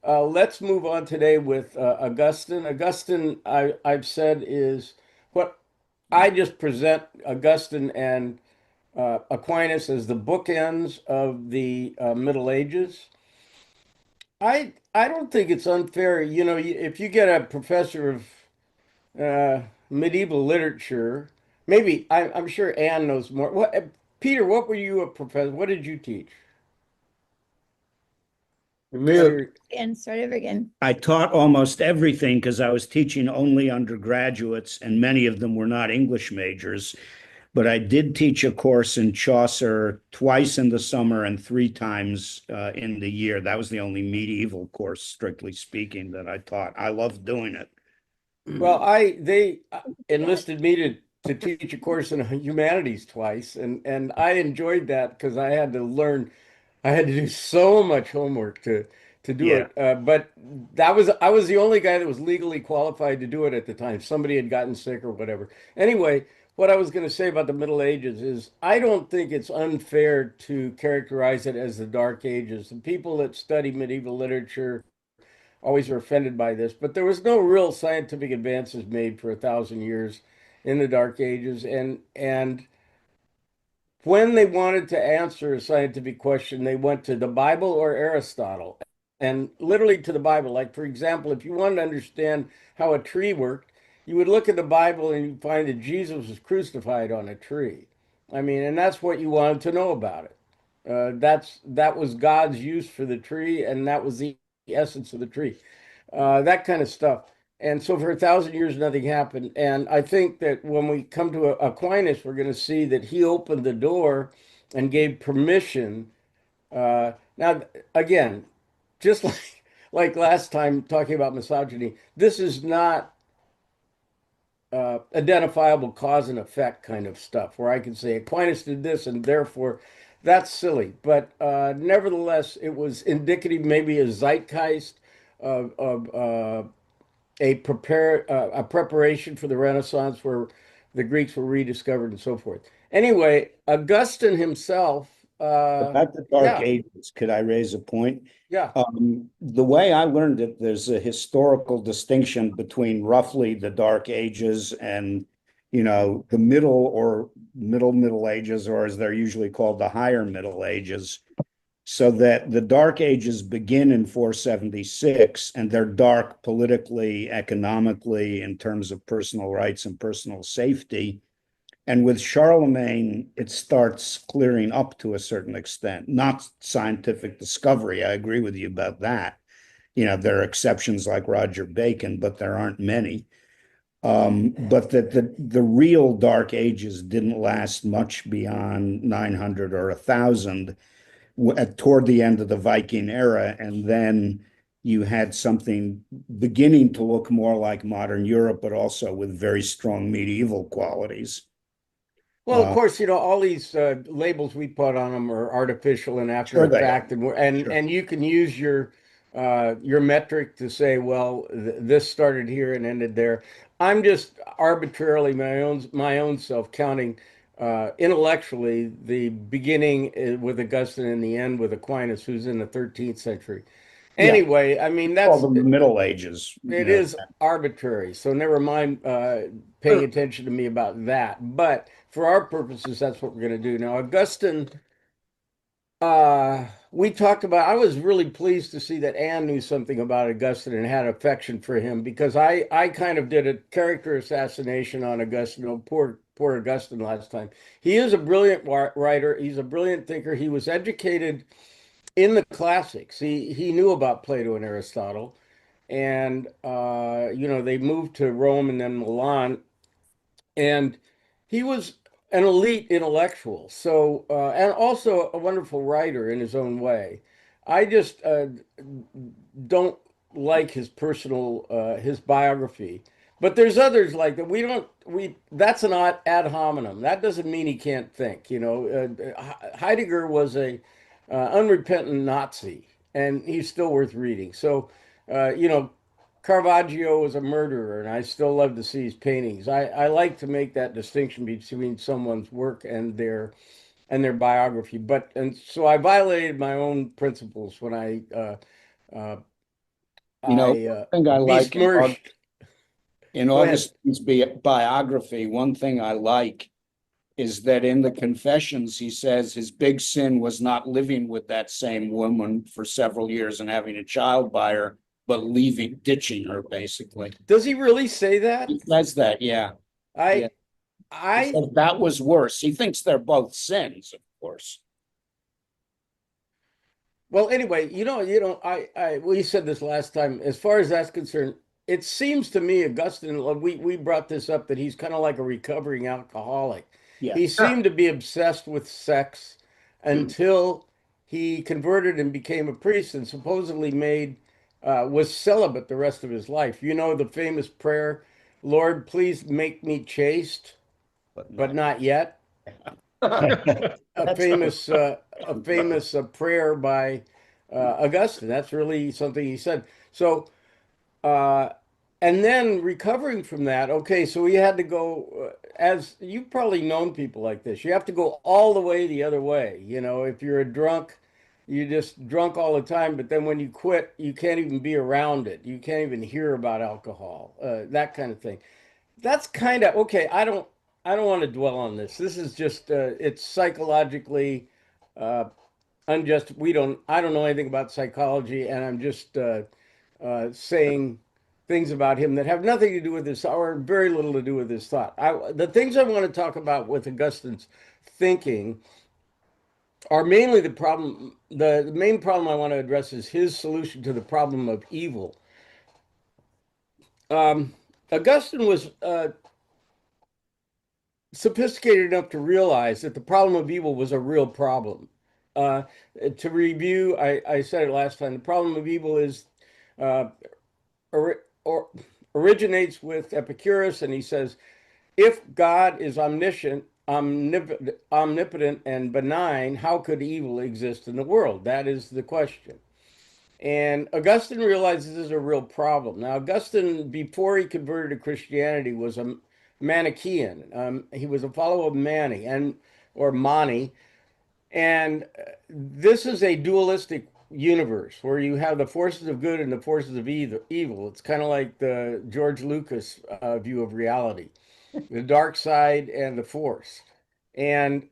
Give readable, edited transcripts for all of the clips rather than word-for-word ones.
Let's move on today with Augustine. Augustine, I've said, is what I just present Augustine and Aquinas as the bookends of the Middle Ages. I don't think it's unfair. If you get a professor of medieval literature, maybe I'm sure Anne knows more. Peter, what were you a professor? What did you teach? What are Mute. your, And start over again. I taught almost everything because I was teaching only undergraduates, and many of them were not English majors. But I did teach a course in Chaucer twice in the summer and three times in the year. That was the only medieval course, strictly speaking, that I taught. I loved doing it. well, they enlisted me to teach a course in humanities twice, and I enjoyed that because I had to learn. I had to do so much homework to do Yeah. it. But I was the only guy that was legally qualified to do it at the time. Somebody had gotten sick or whatever. Anyway, what I was going to say about the Middle Ages is I don't think it's unfair to characterize it as the Dark Ages. The people that study medieval literature always are offended by this, but there was no real scientific advances made for 1,000 years in the Dark Ages, and when they wanted to answer a scientific question, they went to the Bible or Aristotle, and literally to the Bible. Like, for example, if you wanted to understand how a tree worked, you would look at the Bible and you'd find that Jesus was crucified on a tree. I mean, and that's what you wanted to know about it. That was God's use for the tree, and that was the essence of the tree. That kind of stuff. And so for 1,000 years, nothing happened. And I think that when we come to Aquinas, we're going to see that he opened the door and gave permission. Now, again, just like last time talking about misogyny, this is not identifiable cause and effect kind of stuff where I can say Aquinas did this and therefore that's silly. But nevertheless, it was indicative, maybe a zeitgeist of a preparation for the Renaissance where the Greeks were rediscovered and so forth. Anyway, Augustine himself, About the Dark yeah, Ages, could I raise a point? yeah. The way I learned it, there's a historical distinction between roughly the Dark Ages and, the Middle Ages, or as they're usually called, the higher Middle Ages. So that the Dark Ages begin in 476, and they're dark politically, economically, in terms of personal rights and personal safety. And with Charlemagne, it starts clearing up to a certain extent, not scientific discovery. I agree with you about that. There are exceptions like Roger Bacon, but there aren't many. But that the real Dark Ages didn't last much beyond 900 or 1,000 toward the end of the Viking era. And then you had something beginning to look more like modern Europe, but also with very strong medieval qualities. Well, of Uh, course, all these labels we put on them are artificial and after sure the they are. fact, and Sure. and you can use your metric to say, well, this started here and ended there. I'm just arbitrarily my own self counting intellectually the beginning with Augustine and the end with Aquinas, who's in the 13th century. Yeah. Anyway, I mean Well, that's the Middle Ages, it is arbitrary, so never mind paying Sure. attention to me about that. But for our purposes, that's what we're going to do. Now, Augustine, we talked about, I was really pleased to see that Anne knew something about Augustine and had affection for him because I kind of did a character assassination on Augustine. Oh, poor Augustine last time. He is a brilliant writer. He's a brilliant thinker. He was educated in the classics. He knew about Plato and Aristotle and they moved to Rome and then Milan, and he was an elite intellectual. So and also a wonderful writer in his own way. I just don't like his personal his biography, but there's others like that. We that's an ad hominem. That doesn't mean he can't think. Heidegger was a unrepentant Nazi, and he's still worth reading. So, Caravaggio was a murderer, and I still love to see his paintings. I like to make that distinction between someone's work and their biography. And so I violated my own principles when I One I thing I like besmirched. in Go ahead. Augustine's biography, one thing I like is that in the Confessions, he says his big sin was not living with that same woman for several years and having a child by her, but ditching her, basically. Does he really say that? He says that, yeah. Yeah. I He I says that was worse. He thinks they're both sins, of course. Well, anyway, we said this last time. As far as that's concerned, it seems to me, Augustine, we brought this up that he's kind of like a recovering alcoholic. Yeah. He seemed to be obsessed with sex until he converted and became a priest and supposedly was celibate the rest of his life. You know the famous prayer, Lord, please make me chaste, But but not. not yet. A That's not famous prayer by Augustine. That's really something he said. So uh, and then recovering from that, okay, so we had to go, as you've probably known people like this, you have to go all the way the other way. You know, if you're a drunk, you just drunk all the time, but then when you quit, you can't even be around it. You can't even hear about alcohol, that kind of thing. That's kind of okay. I don't want to dwell on this. This is just it's psychologically uh, unjust. I don't know anything about psychology, and I'm just saying things about him that have nothing to do with this or very little to do with his thought. The things I want to talk about with Augustine's thinking are mainly the problem. The main problem I want to address is his solution to the problem of evil. Um, Augustine was sophisticated enough to realize that the problem of evil was a real problem. Uh, to review, I said it last time. The problem of evil is uh, or originates with Epicurus, and he says, if God is omnipotent and benign, how could evil exist in the world? That is the question. And Augustine realizes this is a real problem. Now, Augustine, before he converted to Christianity, was a Manichaean. He was a follower of Mani and or Mani, and this is a dualistic universe where you have the forces of good and the forces of evil. It's kind of like the George Lucas view of reality, the dark side and the force. And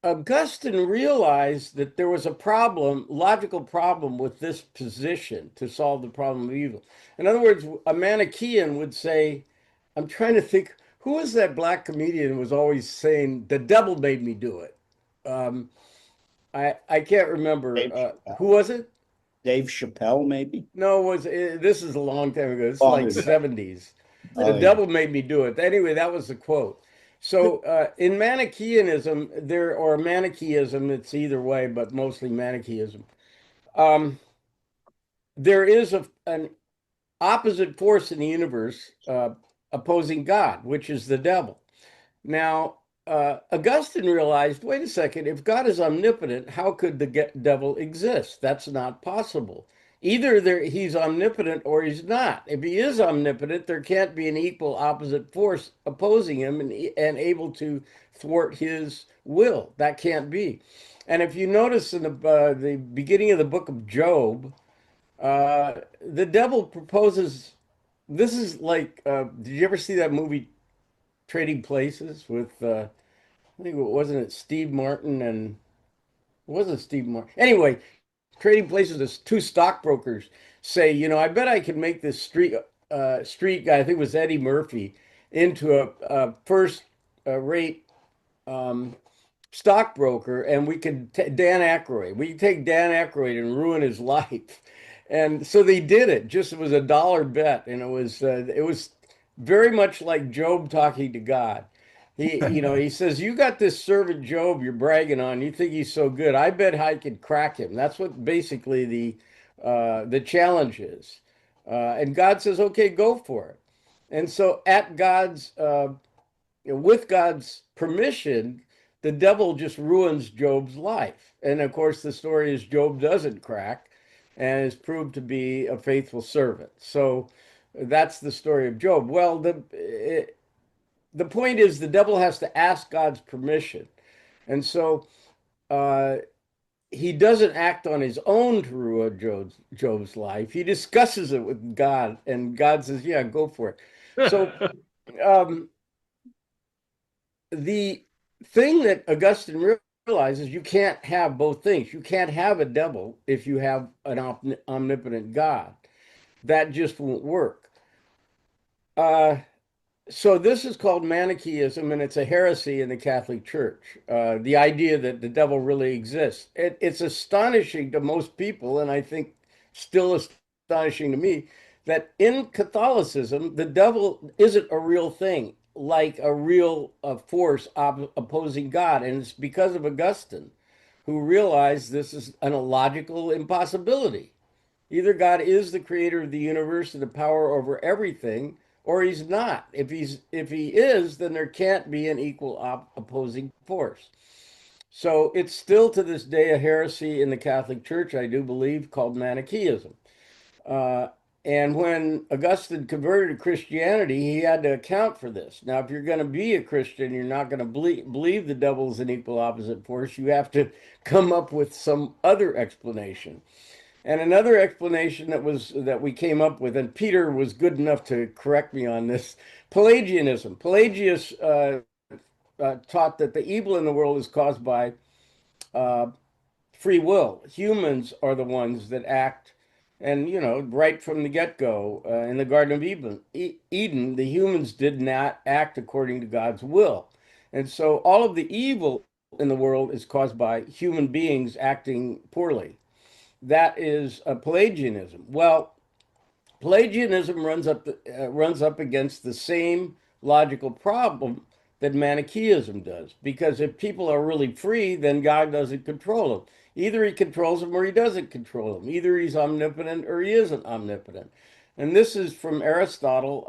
Augustine realized that there was a problem, logical problem with this position to solve the problem of evil. In other words, a Manichaean would say, I'm trying to think, who was that black comedian who was always saying, the devil made me do it? Um, I can't remember. Dave Who Chappelle. was it? Dave Chappelle, maybe? No, this is a long time ago. This is Longer like than that. 70s. The Oh, yeah. devil made me do it. Anyway, that was the quote. So in Manichaeanism, or Manichaeism, it's either way, but mostly Manichaeism. Um, there is an opposite force in the universe opposing God, which is the devil. Now, Augustine realized, wait a second, if God is omnipotent, how could the devil exist? That's not possible. Either he's omnipotent or he's not. If he is omnipotent, there can't be an equal opposite force opposing him and able to thwart his will. That can't be. And if you notice in the beginning of the book of Job, the devil proposes. This is like, did you ever see that movie Trading Places with I think it wasn't it Steve Martin and it wasn't Steve Martin. Anyway, Trading Places, this two stockbrokers say, I bet I can make this street guy, I think it was Eddie Murphy, into a first rate um, stockbroker, and Dan Aykroyd. We could take Dan Aykroyd and ruin his life. And so they did it. Just it was a dollar bet, and it was very much like Job talking to God. He says, "You got this servant Job you're bragging on. You think he's so good. I bet I could crack him." That's what basically the challenge is. And God says, "Okay, go for it." And so with God's permission, the devil just ruins Job's life. And of course, the story is Job doesn't crack and is proved to be a faithful servant. So that's the story of Job. Well, the point is the devil has to ask God's permission. And so uh, he doesn't act on his own to ruin Job's life. He discusses it with God, and God says, "Yeah, go for it." So um, the thing that Augustine realizes, you can't have both things. You can't have a devil if you have an omnipotent God. That just won't work. Uh, So this is called Manichaeism, and it's a heresy in the Catholic Church. The idea that the devil really exists. It's astonishing to most people, and I think still astonishing to me, that in Catholicism, the devil isn't a real thing, like a real force opposing God. And it's because of Augustine, who realized this is an illogical impossibility. Either God is the creator of the universe and the power over everything, or he's not. If he is, then there can't be an equal opposing force. So it's still to this day a heresy in the Catholic Church, I do believe, called Manichaeism. Uh, and when Augustine converted to Christianity, he had to account for this. Now, if you're going to be a Christian, you're not going to believe the devil is an equal opposite force. You have to come up with some other explanation. And another explanation that we came up with, and Peter was good enough to correct me on this, Pelagianism. Pelagius taught that the evil in the world is caused by uh, free will. Humans are the ones that act, and right from the get-go, in the Garden of Eden, the humans did not act according to God's will, and so all of the evil in the world is caused by human beings acting poorly. That is a Pelagianism. Well, Pelagianism runs up against the same logical problem that Manichaeism does, because if people are really free, then God doesn't control them. Either he controls them or he doesn't control them. Either he's omnipotent or he isn't omnipotent. And this is from Aristotle.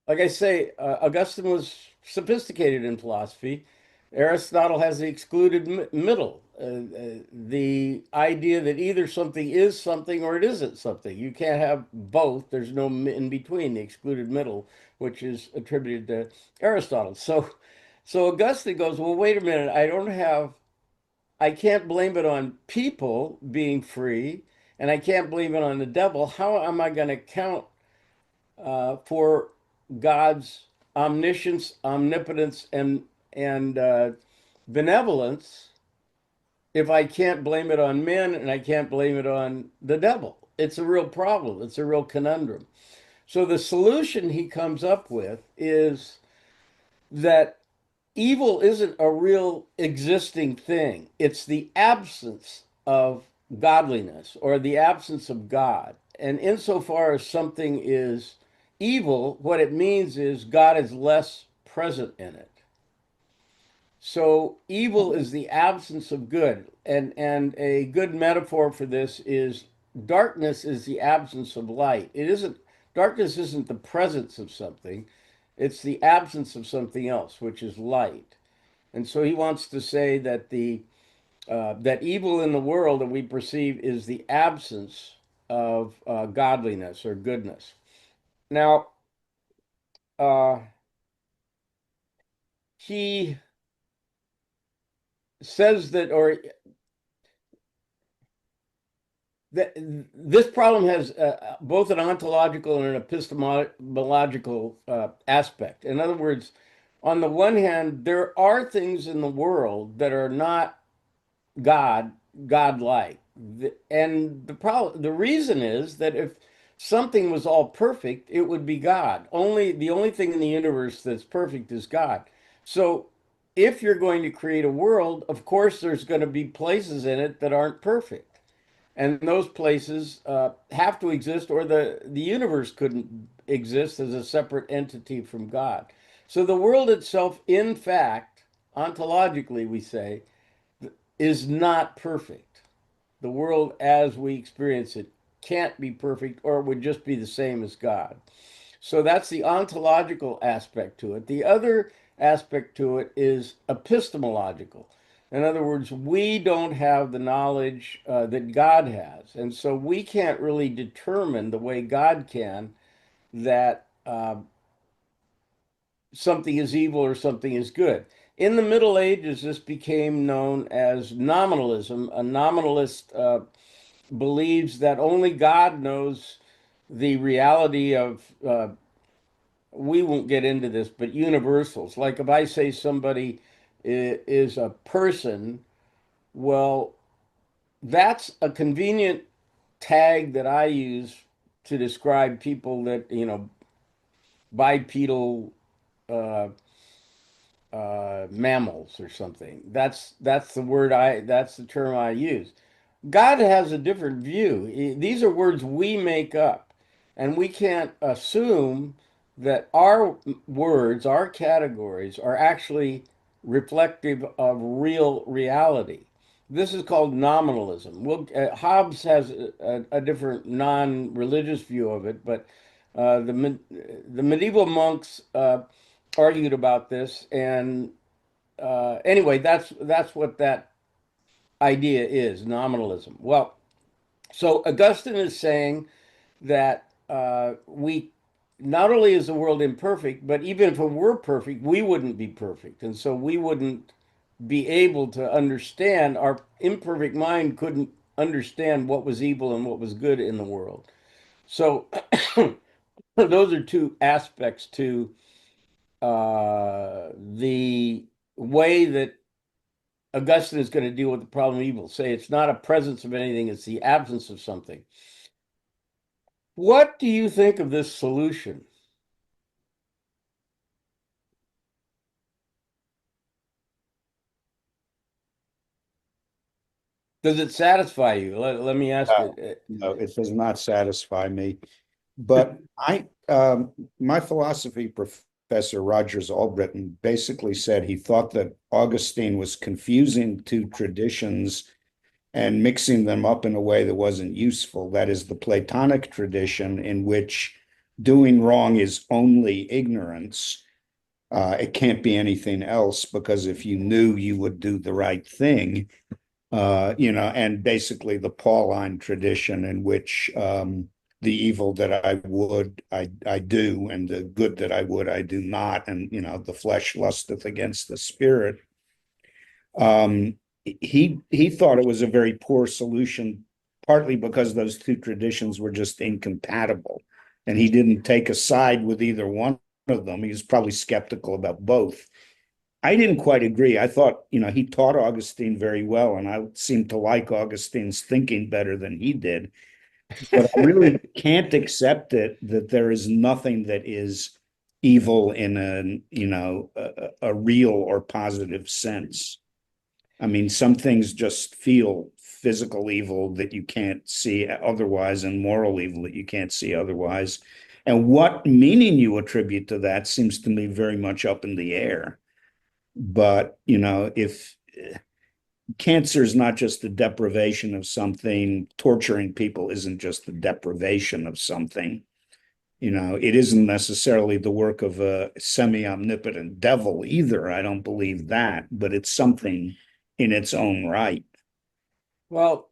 Like I say, Augustine was sophisticated in philosophy. Aristotle has the excluded middle, the idea that either something is something or it isn't something. You can't have both. There's no in between, the excluded middle, which is attributed to Aristotle. So Augustine goes, well, wait a minute. I can't blame it on people being free, and I can't blame it on the devil. How am I going to count for God's omniscience, omnipotence, and benevolence if I can't blame it on men and I can't blame it on the devil? It's a real problem. It's a real conundrum. So the solution he comes up with is that evil isn't a real existing thing. It's the absence of godliness or the absence of God. And insofar as something is evil, what it means is God is less present in it. So evil is the absence of good. And a good metaphor for this is darkness is the absence of light. It isn't Darkness isn't the presence of something, it's the absence of something else, which is light. And so he wants to say that the that evil in the world that we perceive is the absence of godliness or goodness. Now, uh, he says that, or that this problem has both an ontological and an epistemological aspect. In other words, on the one hand, there are things in the world that are not God, godlike. And the reason is that if something was all perfect, it would be God. The only thing in the universe that's perfect is God. So if you're going to create a world, of course there's going to be places in it that aren't perfect. And those places have to exist, or the universe couldn't exist as a separate entity from God. So the world itself, in fact, ontologically, we say, is not perfect. The world as we experience it can't be perfect, or it would just be the same as God. So that's the ontological aspect to it. The other aspect to it is epistemological. In other words, we don't have the knowledge that God has. And so we can't really determine the way God can that something is evil or something is good. In the Middle Ages, this became known as nominalism. A nominalist believes that only God knows the reality of, we won't get into this, but universals. Like if I say somebody is a person, well, that's a convenient tag that I use to describe people that, bipedal uh, mammals or something. That's the word that's the term I use. God has a different view. These are words we make up, and we can't assume that our words, our categories, are actually reflective of real reality. This is called nominalism. Hobbes has a different non-religious view of it, but the medieval monks argued about this, and anyway, that's what that idea is, nominalism. Well, so Augustine is saying that we not only is the world imperfect, but even if it were perfect, we wouldn't be perfect, and so we wouldn't be able to understand. Our imperfect mind couldn't understand what was evil and what was good in the world. So those are two aspects to the way that Augustine is going to deal with the problem of evil. Say it's not a presence of anything, it's the absence of something. What do you think of this solution? Does it satisfy you? Let me ask No, it. no, it does not satisfy me. But my philosophy professor, Rogers Albritton, basically said he thought that Augustine was confusing two traditions and mixing them up in a way that wasn't useful. That is the Platonic tradition, in which doing wrong is only ignorance. It can't be anything else, because if you knew, you would do the right thing. And basically the Pauline tradition, in which the evil that I would, I do, and the good that I would, I do not. And, the flesh lusteth against the spirit. He thought it was a very poor solution, partly because those two traditions were just incompatible, and he didn't take a side with either one of them. He was probably skeptical about both. I didn't quite agree. I thought, he taught Augustine very well, and I seemed to like Augustine's thinking better than he did. But I really can't accept it that there is nothing that is evil in a real or positive sense. I mean, some things just feel physical evil that you can't see otherwise, and moral evil that you can't see otherwise. And what meaning you attribute to that seems to me very much up in the air. But, if cancer is not just the deprivation of something, torturing people isn't just the deprivation of something. It isn't necessarily the work of a semi-omnipotent devil either. I don't believe that, but it's something in its own right. Well,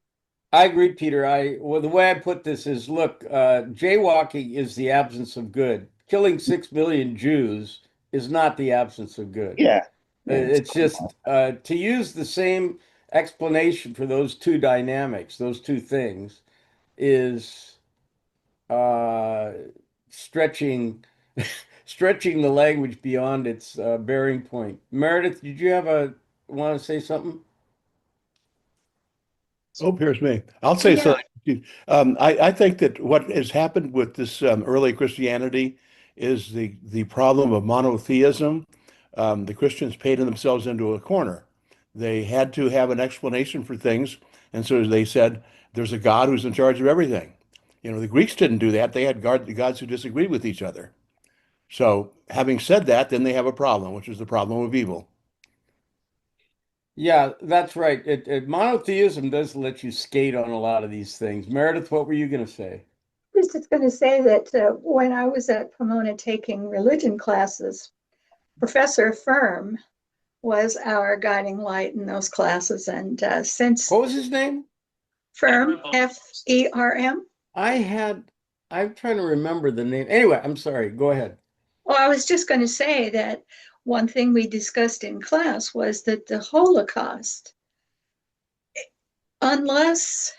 I agree, Peter. The way I put this is, look, jaywalking is the absence of good. Killing 6 million Jews is not the absence of good. Yeah. It's just to use the same explanation for those two dynamics, those two things, is uh, stretching stretching the language beyond its bearing point. Meredith, did you have a want to say something? Oh, here's me. I'll say Yeah, something. I think that what has happened with this early Christianity is the problem of monotheism. The Christians painted themselves into a corner. They had to have an explanation for things, and so they said, "There's a God who's in charge of everything." The Greeks didn't do that. They had gods who disagreed with each other. So, having said that, then they have a problem, which is the problem of evil. Yeah, that's right. Monotheism does let you skate on a lot of these things. Meredith, what were you going to say? I was just going to say that when I was at Pomona taking religion classes, Professor Firm was our guiding light in those classes. And since What was his name? Firm, Ferm, I had, I'm trying to remember the name. Anyway, I'm sorry. Go ahead. well, I was just going to say that one thing we discussed in class was that the Holocaust, unless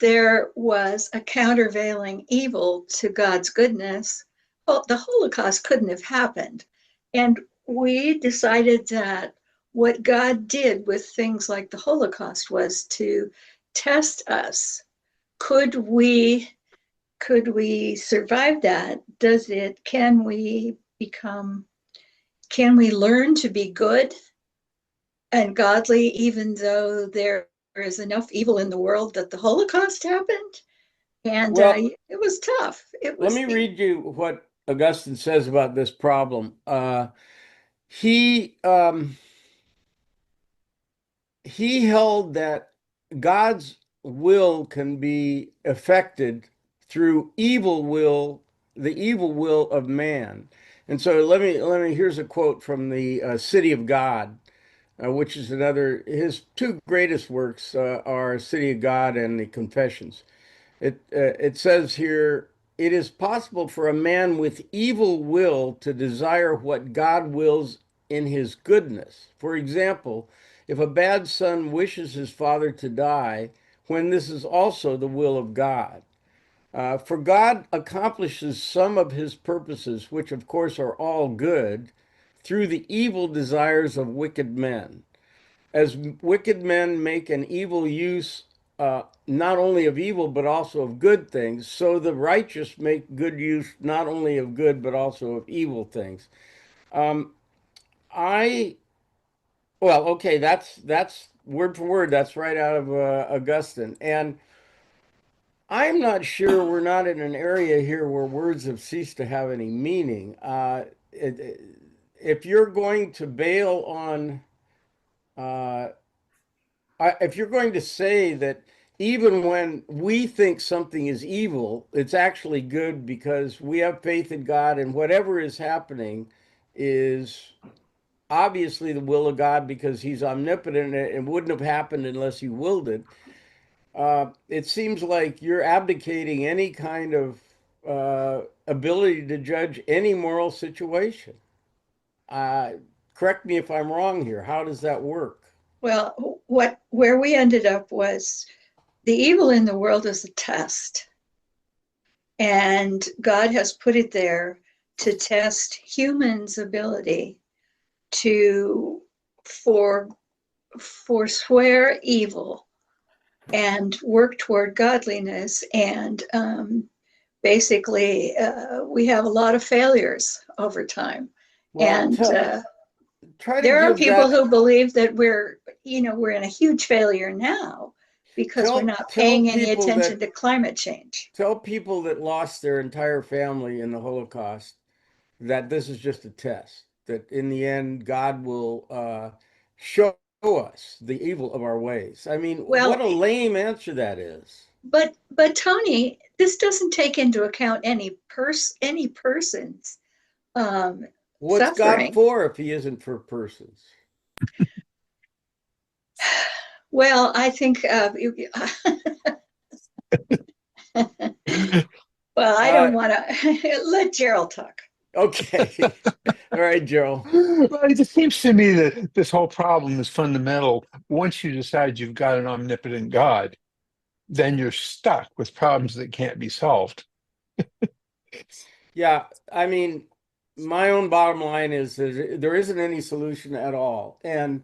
there was a countervailing evil to God's goodness, well, the Holocaust couldn't have happened. And we decided that what God did with things like the Holocaust was to test us. Could we survive that? Can we learn to be good and godly even though there is enough evil in the world that the Holocaust happened? And Well, it was tough. It let was me read you what Augustine says about this problem. He he held that God's will can be affected through the evil will of man. And so here's a quote from the City of God, which is his two greatest works are City of God and the Confessions. It says here, it is possible for a man with evil will to desire what God wills in his goodness. For example, if a bad son wishes his father to die, when this is also the will of God. For God accomplishes some of his purposes, which of course are all good, through the evil desires of wicked men. As wicked men make an evil use not only of evil but also of good things, so the righteous make good use not only of good but also of evil things. Um, I well, okay, that's word for word. That's right out of Augustine, and I'm not sure we're not in an area here where words have ceased to have any meaning. If you're going to bail on uh, if you're going to say that even when we think something is evil, it's actually good because we have faith in God and whatever is happening is obviously the will of God because he's omnipotent and it wouldn't have happened unless he willed it. It seems like you're abdicating any kind of ability to judge any moral situation. Uh, Correct me if I'm wrong here. How does that work? well, where we ended up was the evil in the world is a test, and God has put it there to test humans' ability to for forswear evil and work toward godliness. And basically, we have a lot of failures over time. Well, And try to there are give people that who believe that we're in a huge failure now because we're not tell paying any people attention that to climate change. lost their entire family in the Holocaust that this is just a test. That in the end, God will show us the evil of our ways. I mean, what Well, a lame answer that is. but Tony, this doesn't take into account any person's um, What's God suffering. for if He isn't for persons? Well, I think well, I Uh, don't want to let Gerald talk. okay, all right, Gerald. Well, it just seems to me that this whole problem is fundamental. Once you decide you've got an omnipotent God, then you're stuck with problems that can't be solved. Yeah, I mean, my own bottom line is that there isn't any solution at all, and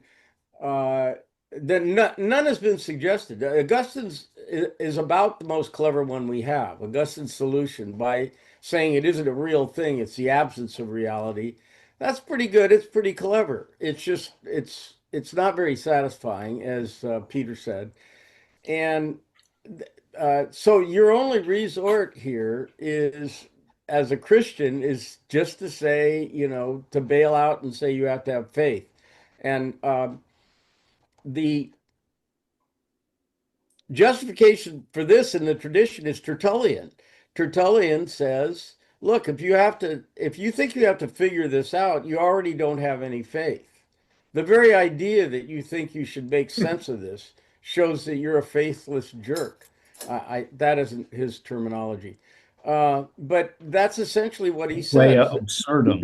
uh, then none has been suggested. Augustine's is about the most clever one we have. Augustine's solution by saying it isn't a real thing; it's the absence of reality. That's pretty good. It's pretty clever. It's just it's not very satisfying, as Peter said, and so your only resort here is, as a Christian, is just to say, to bail out and say you have to have faith. And the justification for this in the tradition is Tertullian. Tertullian says, look, if you think you have to figure this out, you already don't have any faith. The very idea that you think you should make sense of this shows that you're a faithless jerk. That isn't his terminology. But that's essentially what he Way says. absurdum.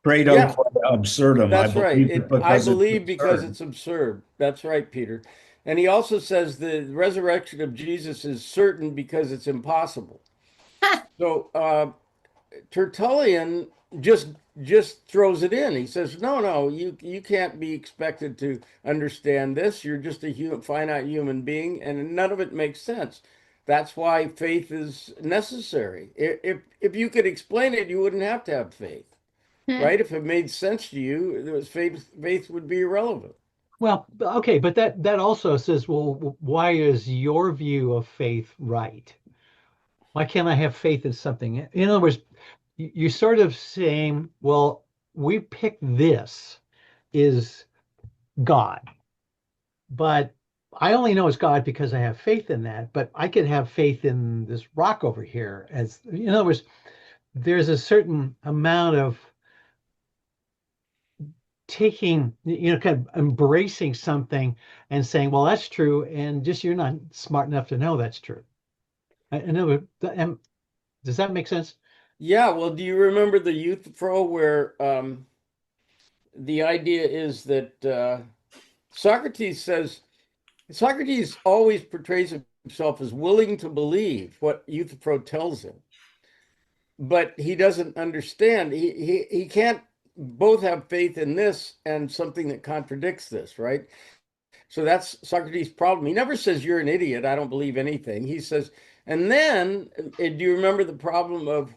Credo Yeah, quod absurdum. I that's right. believe it I because it's believe because absurd. it's absurd. That's right, Peter. And he also says the resurrection of Jesus is certain because it's impossible. So Tertullian just just throws it in. He says, "No, no, you can't be expected to understand this. You're just a finite human being, and none of it makes sense. That's why faith is necessary. If you could explain it, you wouldn't have to have faith, right? If it made sense to you, there was faith would be irrelevant." Well, okay, but that also says, well, why is your view of faith right? Why can't I have faith in something? In other words, you're sort of saying, well, we picked this is God, but I only know it's God because I have faith in that, but I could have faith in this rock over here. As in other words, there's a certain amount of taking, kind of embracing something and saying, well, that's true, and just you're not smart enough to know that's true. I know, does that make sense? Yeah, well, do you remember the youth fro where the idea is that Socrates says Socrates always portrays himself as willing to believe what Euthyphro tells him, but he doesn't understand. He can't both have faith in this and something that contradicts this, right? So that's Socrates' problem. He never says you're an idiot. I don't believe anything. He says, and then do you remember the problem of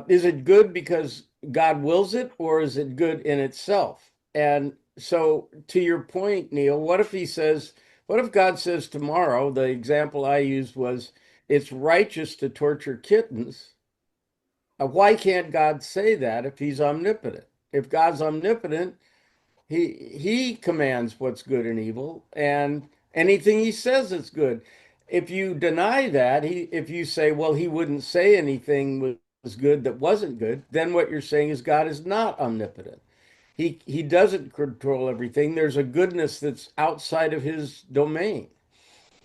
is it good because God wills it, or is it good in itself? And so, to your point, Neil, what if he says, what if God says tomorrow, the example I used was, it's righteous to torture kittens? Why can't God say that if he's omnipotent? If God's omnipotent, he commands what's good and evil, and anything he says is good. If you deny that, if you say, well, he wouldn't say anything was good that wasn't good, then what you're saying is God is not omnipotent. He doesn't control everything. There's a goodness that's outside of his domain,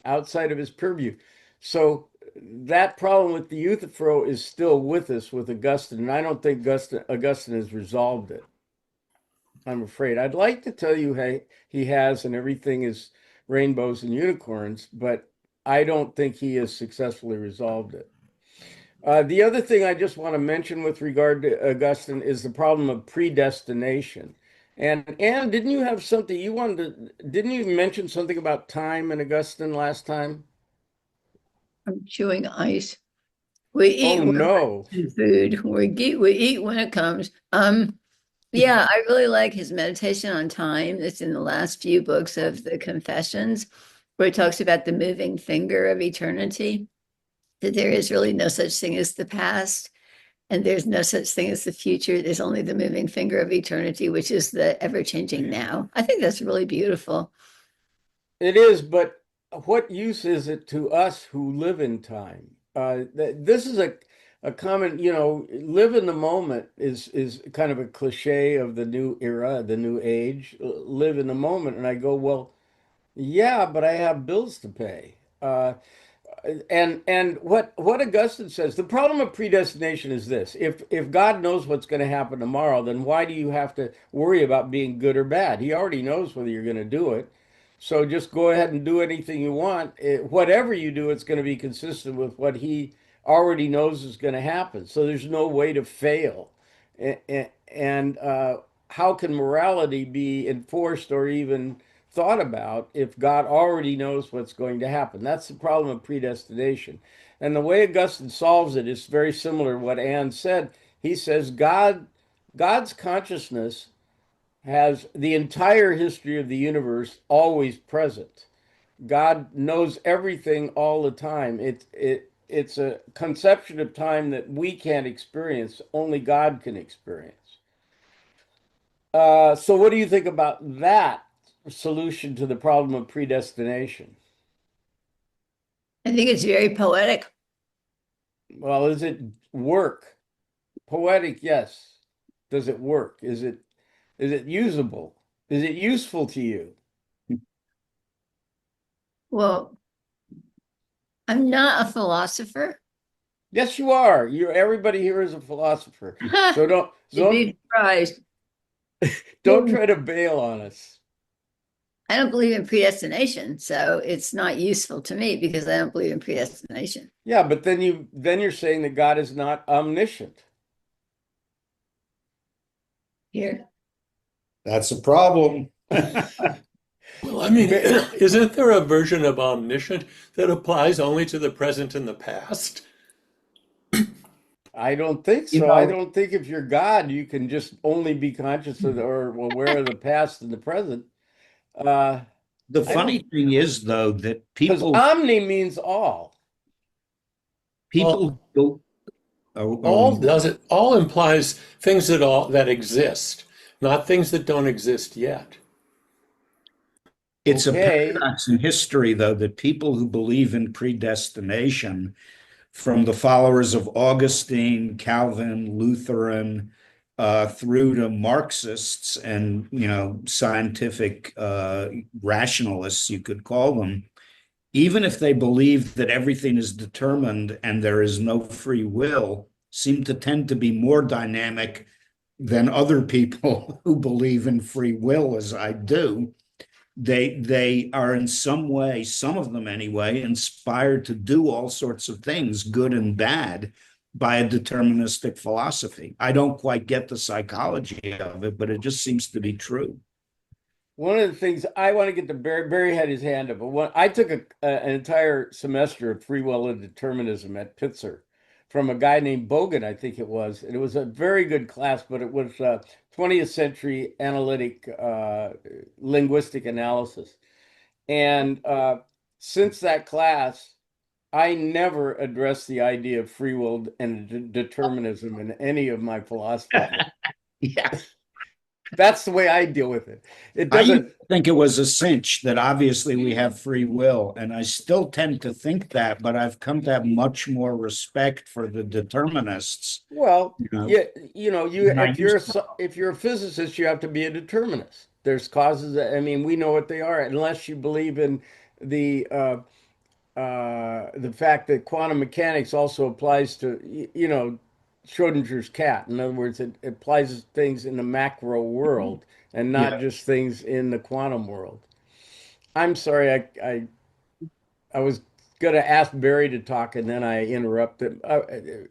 outside of his purview. So that problem with the Euthyphro is still with us with Augustine, and I don't think Augustine has resolved it. I'm afraid. I'd like to tell you, hey, he has, and everything is rainbows and unicorns, but I don't think he has successfully resolved it. The other thing I just want to mention with regard to Augustine is the problem of predestination. And Anne, didn't you have something you wanted to, didn't you mention something about time in Augustine last time? I'm chewing ice. We Oh eat when no. we're in food. We eat when it comes. Yeah, I really like his meditation on time. It's in the last few books of the Confessions, where he talks about the moving finger of eternity, that there is really no such thing as the past, and there's no such thing as the future. There's only the moving finger of eternity, which is the ever-changing now. I think that's really beautiful. It is, but what use is it to us who live in time? This is a common, live in the moment is kind of a cliche of the new era, the new age. Live in the moment, and I go, well, yeah, but I have bills to pay. And what Augustine says, the problem of predestination is this: if God knows what's going to happen tomorrow, then why do you have to worry about being good or bad? He already knows whether you're going to do it. So just go ahead and do anything you want. Whatever you do, it's going to be consistent with what he already knows is going to happen. So there's no way to fail. And how can morality be enforced or even thought about if God already knows what's going to happen? That's the problem of predestination. And the way Augustine solves it is very similar to what Anne said. He says God's consciousness has the entire history of the universe always present. God knows everything all the time. It's a conception of time that we can't experience, only God can experience. So what do you think about that solution to the problem of predestination? I think it's very poetic. Well, is it work? Poetic, yes. Does it work? Is it usable? Is it useful to you? Well, I'm not a philosopher, Yes, you are. You're everybody here is a philosopher. So don't You'd don't be surprised. don't try to bail on us. I don't believe in predestination, so it's not useful to me because I don't believe in predestination. Yeah, but then you're saying that God is not omniscient. Here. That's a problem. Well, I mean, Ba- isn't there a version of omniscient that applies only to the present and the past? I don't think You so. I know, don't think if you're God, you can just only be conscious of or aware of the past and the present. Uh, the I funny don't, thing is, though, that because omni means all. All, people go, oh, all implies things that exist, not things that don't exist yet. it's a Okay. paradox in history, though, that people who believe in predestination, from the followers of Augustine, Calvin, Lutheran, through to Marxists and scientific rationalists, you could call them, even if they believe that everything is determined and there is no free will, seem to tend to be more dynamic than other people who believe in free will, as I do. They are in some way, some of them anyway, inspired to do all sorts of things, good and bad, by a deterministic philosophy. I don't quite get the psychology of it, but it just seems to be true. One of the things I want to get to Barry had his hand up, but I took an entire semester of free will and determinism at Pitzer from a guy named Bogan, I think it was. And it was a very good class, but it was 20th century analytic linguistic analysis. And since that class, I never addressed the idea of free will and determinism in any of my philosophy books. Yeah. That's the way I deal with it. It I used doesn't. to think it was a cinch that obviously we have free will, and I still tend to think that, but I've come to have much more respect for the determinists, Well, you know, yeah, you than I used to. if you're a physicist, you have to be a determinist. There's causes that, I mean, we know what they are, unless you believe in the the fact that quantum mechanics also applies to Schrodinger's cat. In other words, it applies to things in the macro world and not Yeah. just things in the quantum world. I'm sorry, I was gonna ask Barry to talk and then I interrupted.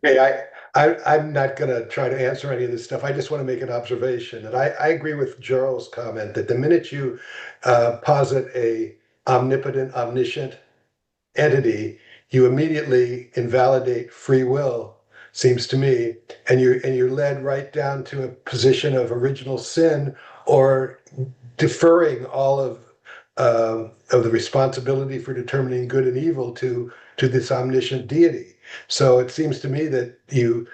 Hey, I'm not going to try to answer any of this stuff. I just want to make an observation. And I agree with Jarl's comment that the minute you posit a omnipotent, omniscient entity, you immediately invalidate free will, seems to me, and you're led right down to a position of original sin or deferring all of the responsibility for determining good and evil to this omniscient deity. So it seems to me that you're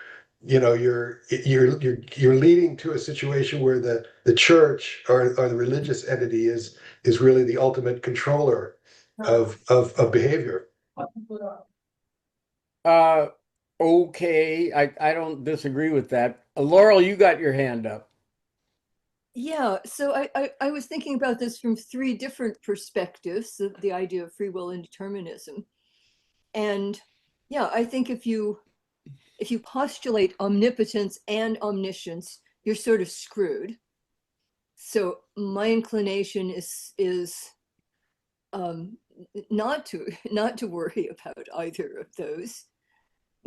leading to a situation where the church or the religious entity is really the ultimate controller of behavior. Uh, okay, I don't disagree with that. Laurel, you got your hand up. Yeah, so I was thinking about this from three different perspectives, the idea of free will and determinism. And yeah, I think if you postulate omnipotence and omniscience, you're sort of screwed. So my inclination is um, not to worry about either of those.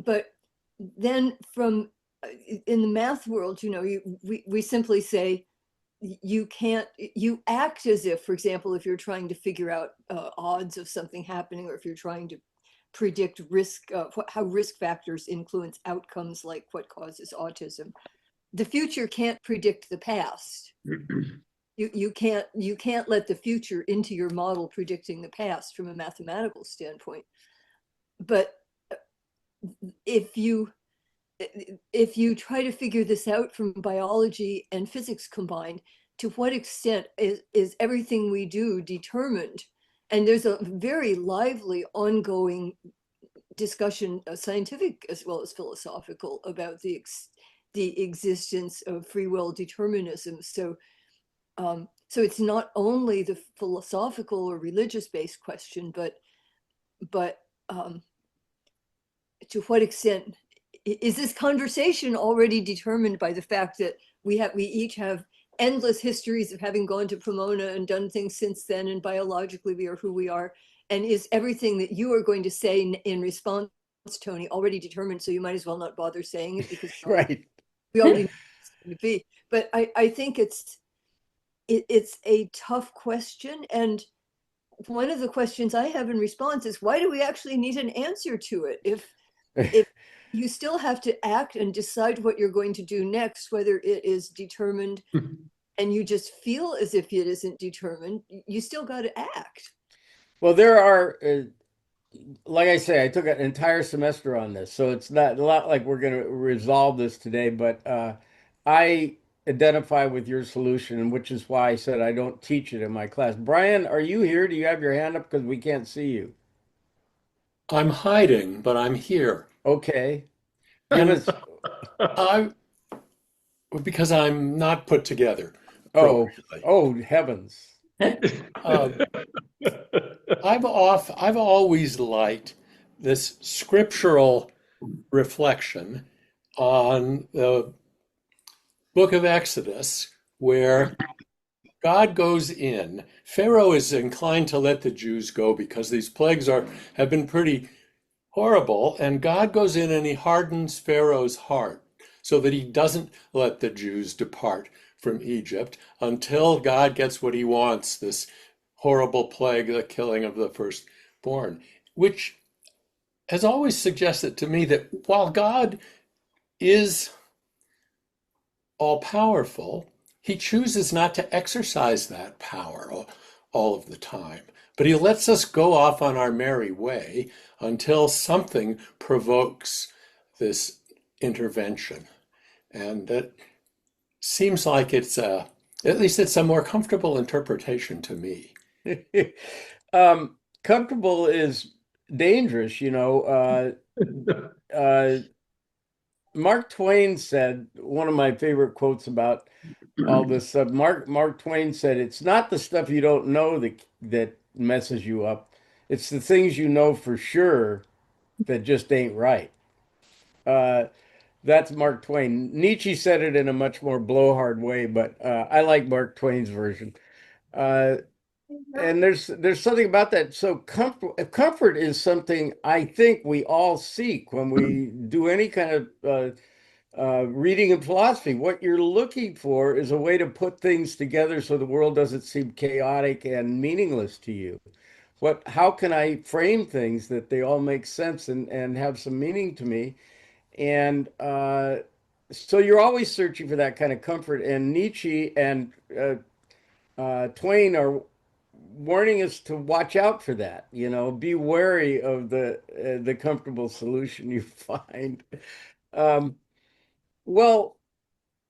But then from in the math world, we simply say you act as if, for example, if you're trying to figure out odds of something happening, or if you're trying to predict risk, how risk factors influence outcomes, like what causes autism. The future can't predict the past. You can't let the future into your model predicting the past from a mathematical standpoint. But if you try to figure this out from biology and physics combined, to what extent is everything we do determined? And there's a very lively ongoing discussion, scientific as well as philosophical, about the existence of free will determinism. So it's not only the philosophical or religious based question, but to what extent is this conversation already determined by the fact that we each have endless histories of having gone to Pomona and done things since then, and biologically we are who we are? And is everything that you are going to say in response, Tony, already determined? So you might as well not bother saying it, because Right. we already know what it's going to be. But I think it's a tough question. And one of the questions I have in response is, why do we actually need an answer to it? If you still have to act and decide what you're going to do next, whether it is determined and you just feel as if it isn't determined, you still got to act. Well, there are, like I say, I took an entire semester on this, so it's not a lot like we're going to resolve this today, but I identify with your solution, which is why I said I don't teach it in my class. Brian, are you here? Do you have your hand up? Because we can't see you. I'm hiding, but I'm here. Okay. Give And us, I, because I'm not put together oh, appropriately. oh, heavens. Uh, I've always liked this scriptural reflection on the book of Exodus, where God goes in. Pharaoh is inclined to let the Jews go because these plagues have been pretty horrible, and God goes in and he hardens Pharaoh's heart so that he doesn't let the Jews depart from Egypt until God gets what he wants, this horrible plague, the killing of the firstborn, which has always suggested to me that while God is all powerful, he chooses not to exercise that power all of the time. But he lets us go off on our merry way until something provokes this intervention. And that seems like at least it's a more comfortable interpretation to me. Comfortable is dangerous, you know. Mark Twain said, one of my favorite quotes about all this stuff. Mark Twain said, "It's not the stuff you don't know that messes you up. It's the things you know for sure that just ain't right." Uh, that's Mark Twain. Nietzsche said it in a much more blowhard way, but I like Mark Twain's version. Uh, and there's something about that. So comfort is something I think we all seek when we do any kind of reading and philosophy. What you're looking for is a way to put things together so the world doesn't seem chaotic and meaningless to you. How can I frame things that they all make sense and have some meaning to me? And so you're always searching for that kind of comfort. And Nietzsche and Twain are warning us to watch out for that. You know, be wary of the comfortable solution you find. Um, well,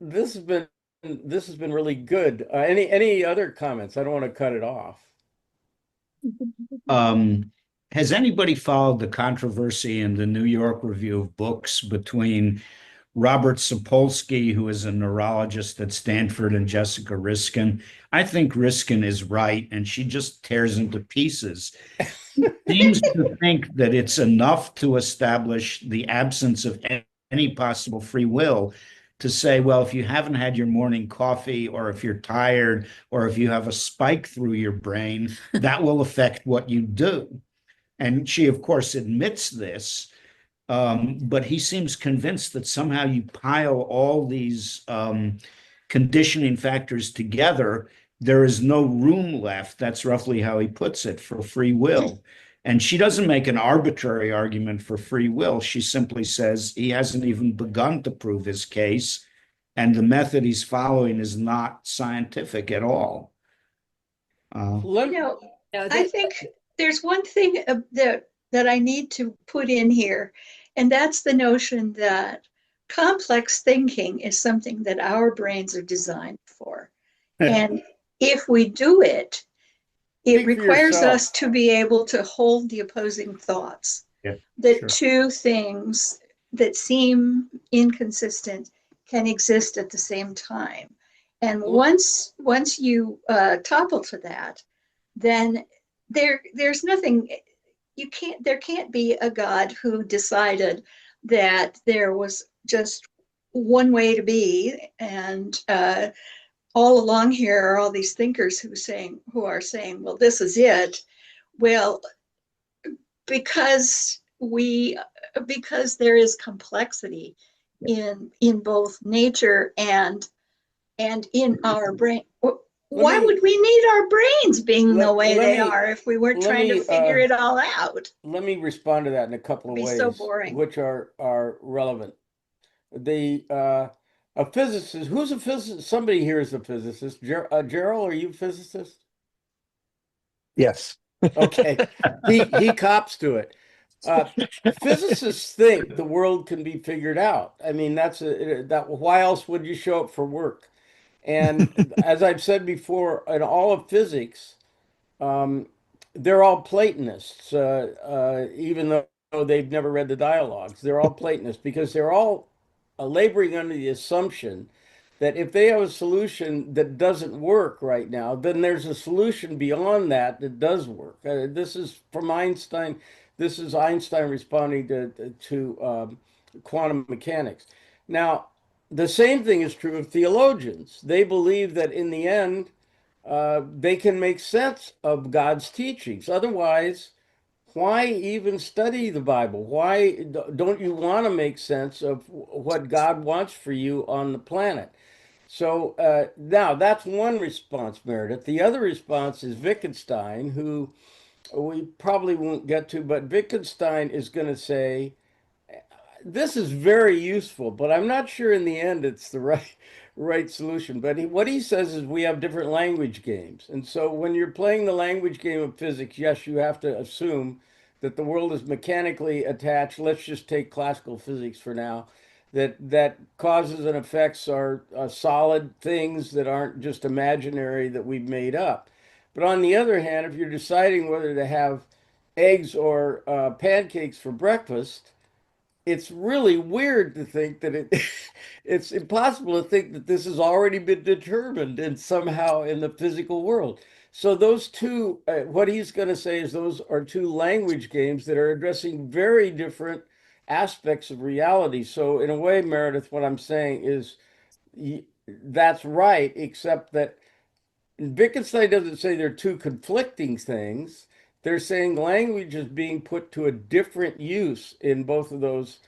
this has been this has been really good. Any other comments? I don't want to cut it off. Um, has anybody followed the controversy in the New York Review of Books between Robert Sapolsky, who is a neurologist at Stanford, and Jessica Riskin? I think Riskin is right, and she just tears into pieces. Seems to think that it's enough to establish the absence of any possible free will to say, well, if you haven't had your morning coffee, or if you're tired, or if you have a spike through your brain, that will affect what you do. And she, of course, admits this, but he seems convinced that somehow you pile all these conditioning factors together, there is no room left. That's roughly how he puts it, for free will. And she doesn't make an arbitrary argument for free will. She simply says he hasn't even begun to prove his case, and the method he's following is not scientific at all. Let, You know, Yeah, I that, think there's one thing that I need to put in here, and that's the notion that complex thinking is something that our brains are designed for. And if we do it, it Speak for requires yourself. us to be able to hold the opposing thoughts. Yeah, That sure. two things that seem inconsistent can exist at the same time. And once you topple to that, then there's nothing. There can't be a God who decided, that there was just one way to be, and all along here are all these thinkers who are saying, well, this is it. Well, because there is complexity in both nature and in our brain. Why me would we need our brains being the way let they me are if we weren't let trying to me figure it all out? let me respond to that in a couple It'd of be so ways, boring. which are relevant. The A physicist, who's a physicist? Somebody here is a physicist. Gerald, are you a physicist? Yes. Okay, he cops to it. Uh, Physicists think the world can be figured out. I mean, that. Why else would you show up for work? And as I've said before, in all of physics, um, they're all Platonists, even though they've never read the dialogues. They're all Platonists because they're all laboring under the assumption that if they have a solution that doesn't work right now, then there's a solution beyond that that does work. This is from Einstein. This is Einstein responding to quantum mechanics. Now, the same thing is true of theologians. They believe that in the end, they can make sense of God's teachings. Otherwise, why even study the Bible? Why don't you want to make sense of what God wants for you on the planet? So now that's one response, Meredith. The other response is Wittgenstein, who we probably won't get to, but Wittgenstein is going to say, this is very useful, but I'm not sure in the end it's the right solution. But what he says is we have different language games. And so when you're playing the language game of physics, yes, you have to assume that the world is mechanically attached. Let's just take classical physics for now. That causes and effects are solid things that aren't just imaginary that we've made up. But on the other hand, if you're deciding whether to have eggs or pancakes for breakfast, it's really weird to think that it's impossible to think that this has already been determined and somehow in the physical world. So those two, what he's going to say is those are two language games that are addressing very different aspects of reality. So in a way, Meredith, what I'm saying is that's right, except that Wittgenstein doesn't say they're two conflicting things. They're saying language is being put to a different use in both of those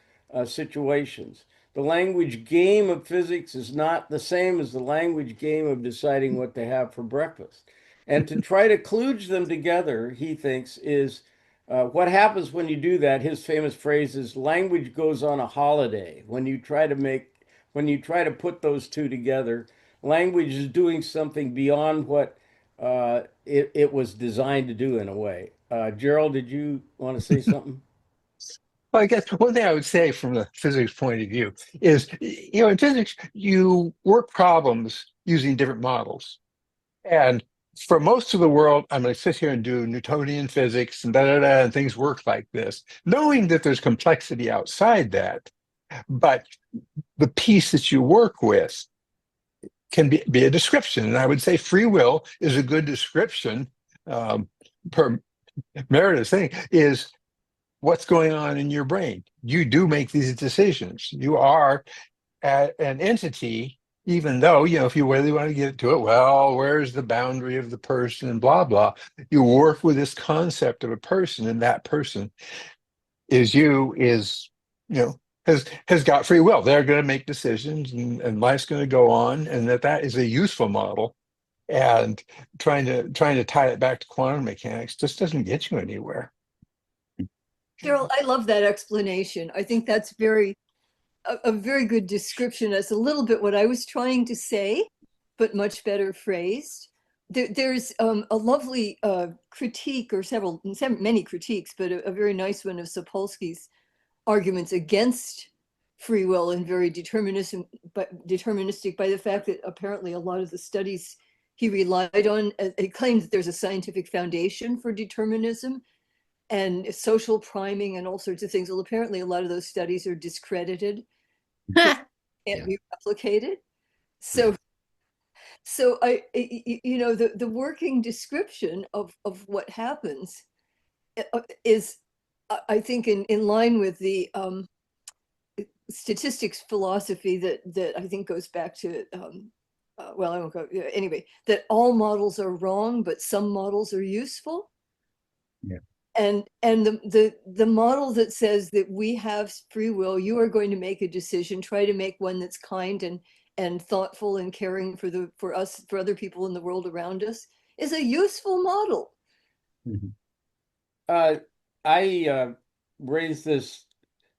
situations. The language game of physics is not the same as the language game of deciding what to have for breakfast. And to try to kludge them together, he thinks, is what happens when you do that. His famous phrase is language goes on a holiday. When you try to put those two together, language is doing something beyond what it was designed to do in a way. Gerald, did you want to say something? Well, I guess one thing I would say from the physics point of view is, in physics, you work problems using different models. And for most of the world, I'm going to sit here and do Newtonian physics and da da da, and things work like this, knowing that there's complexity outside that. But the piece that you work with can be a description. And I would say free will is a good description, per Meredith's thing, is what's going on in your brain. You do make these decisions. You are an entity, even though, if you really want to get to it, well, where's the boundary of the person and blah, blah. You work with this concept of a person, and that person is you, has got free will. They're going to make decisions, and life's going to go on, and that is a useful model. And trying to tie it back to quantum mechanics just doesn't get you anywhere. Daryl, I love that explanation. I think that's a very good description. That's a little bit what I was trying to say, but much better phrased. There's a lovely critique, or many critiques, but a very nice one of Sapolsky's arguments against free will and very deterministic by the fact that apparently a lot of the studies he relied on, he claimed that there's a scientific foundation for determinism and social priming and all sorts of things. Well, apparently a lot of those studies are discredited, can't be replicated. So the working description of what happens is, I think, in line with the statistics philosophy that I think goes back to well, I won't go anyway, that all models are wrong, but some models are useful. Yeah. And the model that says that we have free will, you are going to make a decision, try to make one that's kind and thoughtful and caring for us, for other people in the world around us, is a useful model. Mhm. Uh, I raised this,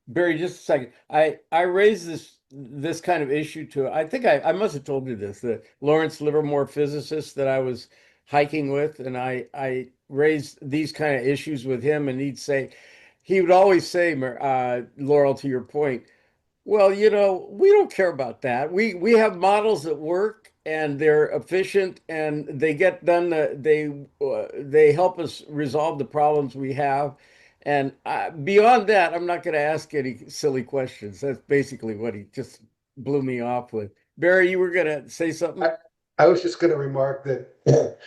Barry, just a second. I raised this kind of issue to, I think I must have told you this, the Lawrence Livermore physicist that I was hiking with, and I raised these kind of issues with him, and he would always say, Laurel, to your point, well, we don't care about that. We have models that work and they're efficient and they get done. They help us resolve the problems we have. And beyond that, I'm not going to ask any silly questions. That's basically what he just blew me off with. Barry, you were going to say I, something? I was just going to remark that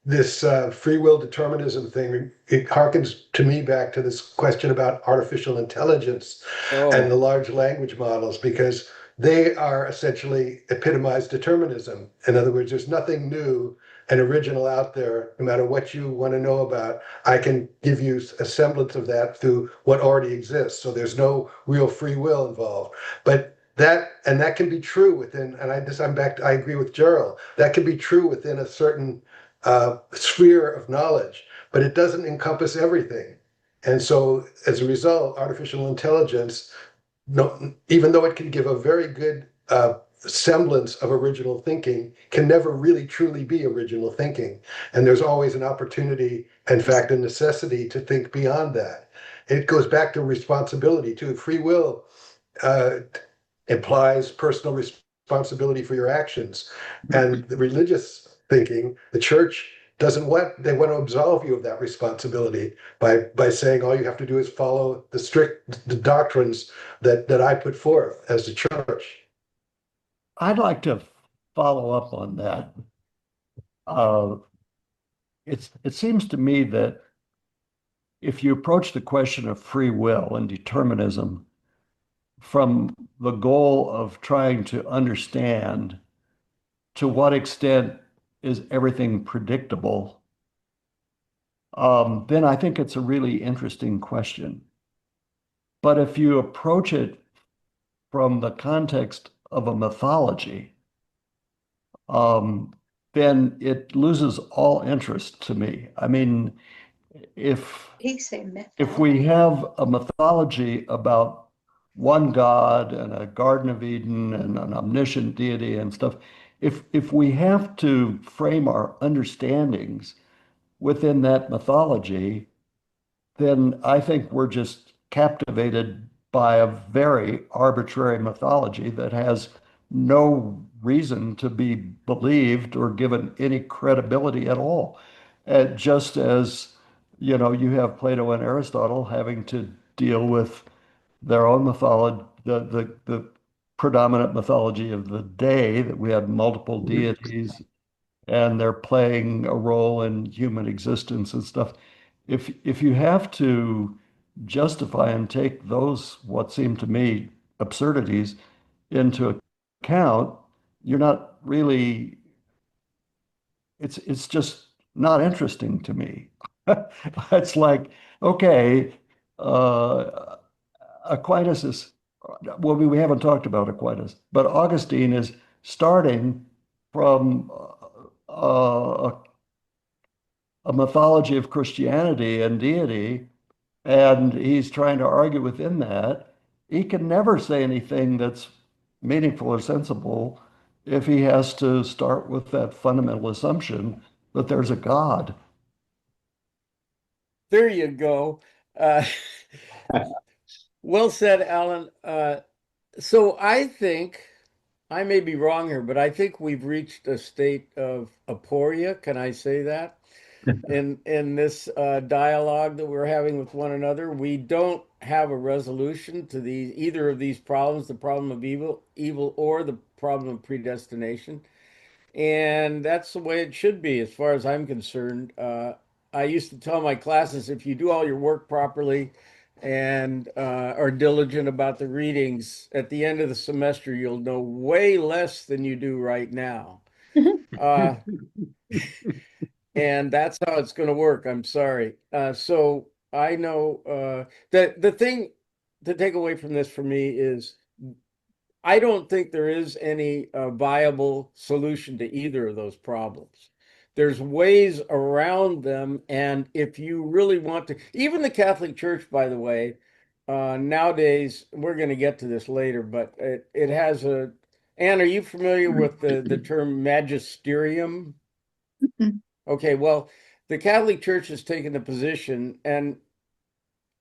this free will determinism thing, it harkens to me back to this question about artificial intelligence and Oh, the large language models, because they are essentially epitomized determinism. In other words, there's nothing new and original out there, no matter what you want to know about. I can give you a semblance of that through what already exists. So there's no real free will involved. But that can be true within, and I agree with Gerald, that can be true within a certain sphere of knowledge, but it doesn't encompass everything. And so, as a result, artificial intelligence, no, even though it can give a very good semblance of original thinking, can never really truly be original thinking. And there's always an opportunity, in fact, a necessity to think beyond that. It goes back to responsibility, too. Free will uh, implies personal responsibility for your actions. And the religious thinking, the church doesn't want, they want to absolve you of that responsibility by saying all you have to do is follow the doctrines that I put forth as the church. I'd like to follow up on that. Uh, it seems to me that if you approach the question of free will and determinism from the goal of trying to understand to what extent is everything predictable, then I think it's a really interesting question. But if you approach it from the context of a mythology, um, then it loses all interest to me. I mean, if He say if mythology. we have a mythology about one God and a Garden of Eden and an omniscient deity and stuff, if we have to frame our understandings within that mythology, then I think we're just captivated by a very arbitrary mythology that has no reason to be believed or given any credibility at all. Just as, you have Plato and Aristotle having to deal with their own mythology, the predominant mythology of the day, that we had multiple deities and they're playing a role in human existence and stuff. If you have to justify and take those what seem to me absurdities into account, you're not really, it's just not interesting to me. It's like, okay, uh, Aquinas is, well, we haven't talked about Aquinas, but Augustine is starting from a mythology of Christianity and deity, and he's trying to argue within that. He can never say anything that's meaningful or sensible if he has to start with that fundamental assumption that there's a God. there you go. Uh, well said, Alan. So I think I may be wrong here, but I think we've reached a state of aporia. Can I say that? In this dialogue that we're having with one another, we don't have a resolution to either of these problems, the problem of evil, or the problem of predestination. And that's the way it should be, as far as I'm concerned. I used to tell my classes, if you do all your work properly, and are diligent about the readings, at the end of the semester, you'll know way less than you do right now. Uh, and that's how it's going to work. I'm sorry. So I know that the thing to take away from this for me is I don't think there is any viable solution to either of those problems. There's ways around them, and if you really want to, even the Catholic Church, by the way, nowadays, we're going to get to this later, but it has a. Anne, are you familiar with the term magisterium? Mhm. Okay, well, the Catholic Church has taken the position, and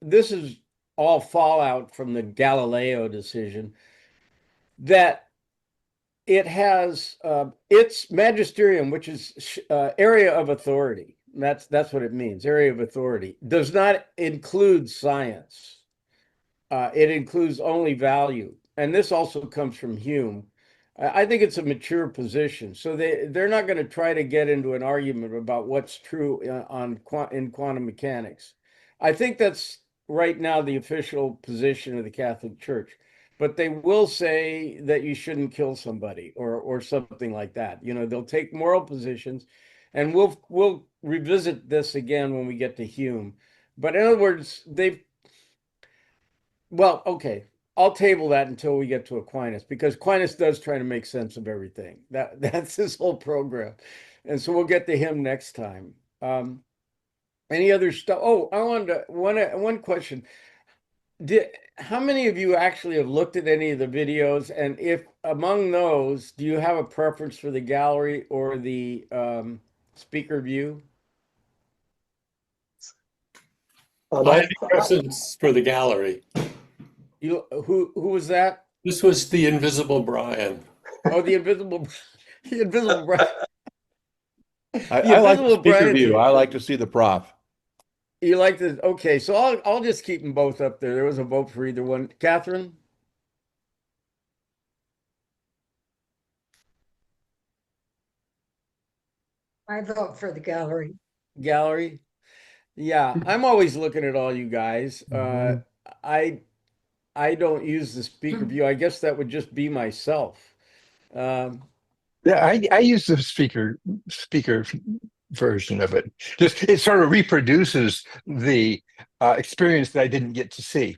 this is all fallout from the Galileo decision, that it has its magisterium, which is area of authority. That's what it means. Area of authority does not include science. It includes only value, and this also comes from Hume. I think it's a mature position, so they're not going to try to get into an argument about what's true in quantum mechanics. I think that's right now the official position of the Catholic Church, but they will say that you shouldn't kill somebody or something like that. You know, they'll take moral positions, and we'll revisit this again when we get to Hume. But in other words, they've well, okay. I'll table that until we get to Aquinas because Aquinas does try to make sense of everything. That's his whole program. And so we'll get to him next time. Any other stuff? Oh, I wanted to one question. Did How many of you actually have looked at any of the videos? And if among those, do you have a preference for the gallery or the speaker view? I have a preference for the gallery. Who was that? This was the Invisible Brian. Oh, the invisible the invisible Brian. The I like the invisible speaker Brian's view. I like to see the prof. You like this? Okay, so I'll just keep them both up there. There was a vote for either one. Catherine, I vote for the gallery. gallery. Yeah, I'm always looking at all you guys. I I don't use the speaker view. I guess that would just be myself. Um, Yeah, I use the speaker version of it. Just it sort of reproduces the experience that I didn't get to see.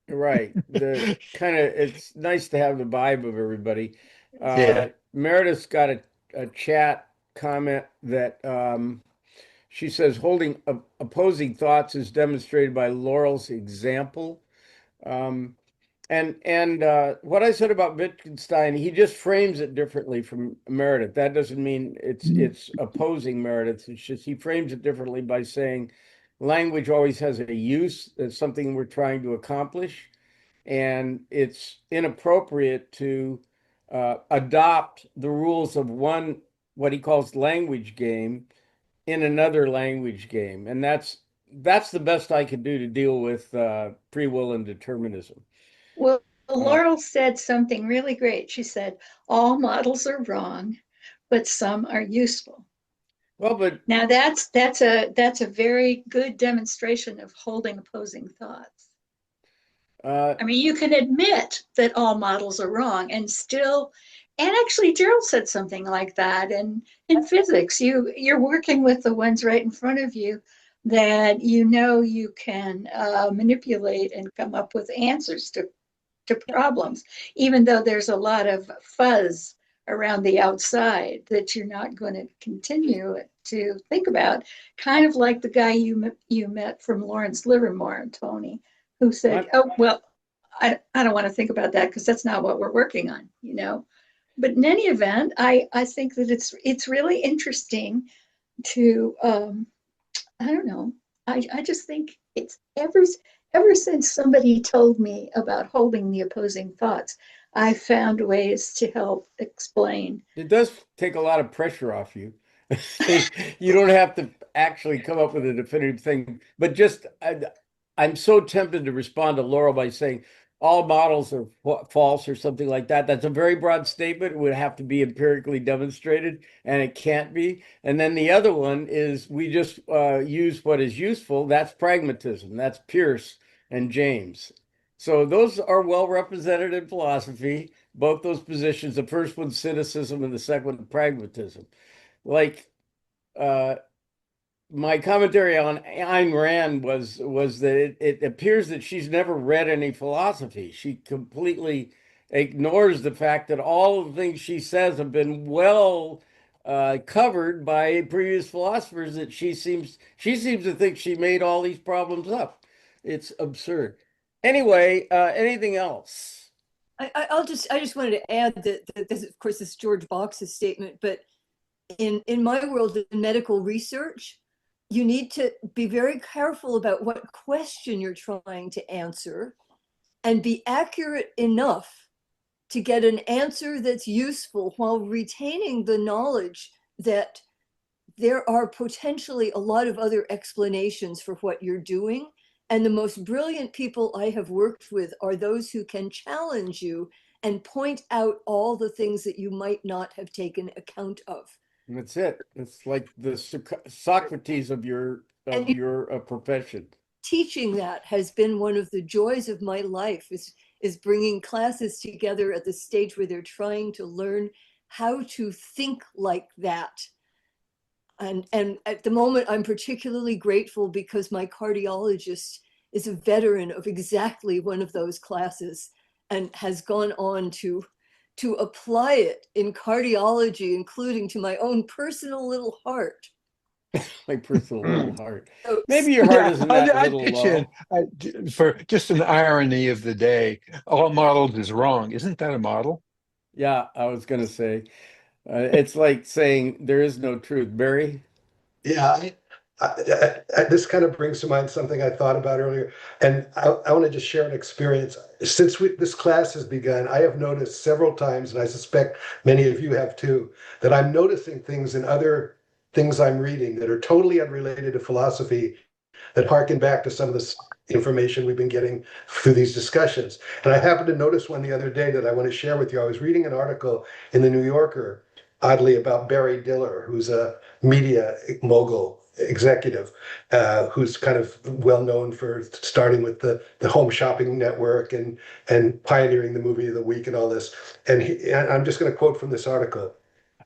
right. The kind of it's nice to have the vibe of everybody. Yeah. Meredith's got a chat comment that she says holding opposing thoughts is demonstrated by Laurel's example. Um, and what I said about Wittgenstein, he just frames it differently from Meredith. That doesn't mean it's opposing Meredith. It's just he frames it differently by saying language always has a use. It's something we're trying to accomplish, and it's inappropriate to adopt the rules of one what he calls language game in another language game, and that's the best I could do to deal with free will and determinism. Well, Uh, Laurel said something really great. She said, all models are wrong, but some are useful. well, but Now that's a very good demonstration of holding opposing thoughts. uh, I mean, you can admit that all models are wrong and still, and actually Gerald said something like that in physics. You're working with the ones right in front of you that you know you can manipulate and come up with answers to problems, even though there's a lot of fuzz around the outside that you're not going to continue to think about. Kind of like the guy you met from Lawrence Livermore, Tony, who said, I'm, "Oh well, I don't want to think about that because that's not what we're working on," you know. But in any event, I think that it's really interesting to I don't know. I just think it's ever since somebody told me about holding the opposing thoughts, I found ways to help explain. it does take a lot of pressure off you. You don't have to actually come up with a definitive thing, but just I'm so tempted to respond to Laurel by saying all models are false or something like that. That's a very broad statement. It would have to be empirically demonstrated, and it can't be. And then the other one is we just use what is useful. That's pragmatism. That's Pierce. and James. So those are well represented in philosophy, both those positions. The first one's cynicism and the second one pragmatism. Like uh, my commentary on Ayn Rand was that it appears that she's never read any philosophy. She completely ignores the fact that all of the things she says have been well covered by previous philosophers. That she seems to think she made all these problems up. It's absurd. Anyway, anything else? I just wanted to add that this, of course, this George Box's statement, but in my world in medical research, you need to be very careful about what question you're trying to answer and be accurate enough to get an answer that's useful while retaining the knowledge that there are potentially a lot of other explanations for what you're doing. And the most brilliant people I have worked with are those who can challenge you and point out all the things that you might not have taken account of. And that's it. It's like the Socrates of your And profession. teaching that has been one of the joys of my life, is bringing classes together at the stage where they're trying to learn how to think like that. And at the moment, I'm particularly grateful because my cardiologist is a veteran of exactly one of those classes and has gone on to apply it in cardiology, including to my own personal little heart. My personal little heart. So, Maybe your heart Yeah, isn't that I'd little pitch in low. for just an irony of the day. All modeled is wrong. Isn't that a model? Yeah, I was going to say, it's like saying there is no truth. Barry? Yeah, this kind of brings to mind something I thought about earlier, and I want to just share an experience. Since this class has begun, I have noticed several times, and I suspect many of you have too, that I'm noticing things in other things I'm reading that are totally unrelated to philosophy that harken back to some of this information we've been getting through these discussions. And I happened to notice one the other day that I want to share with you. I was reading an article in the New Yorker, oddly, about Barry Diller, who's a media mogul executive, who's kind of well known for starting with the Home Shopping Network and pioneering the movie of the week and all this. And I'm just going to quote from this article.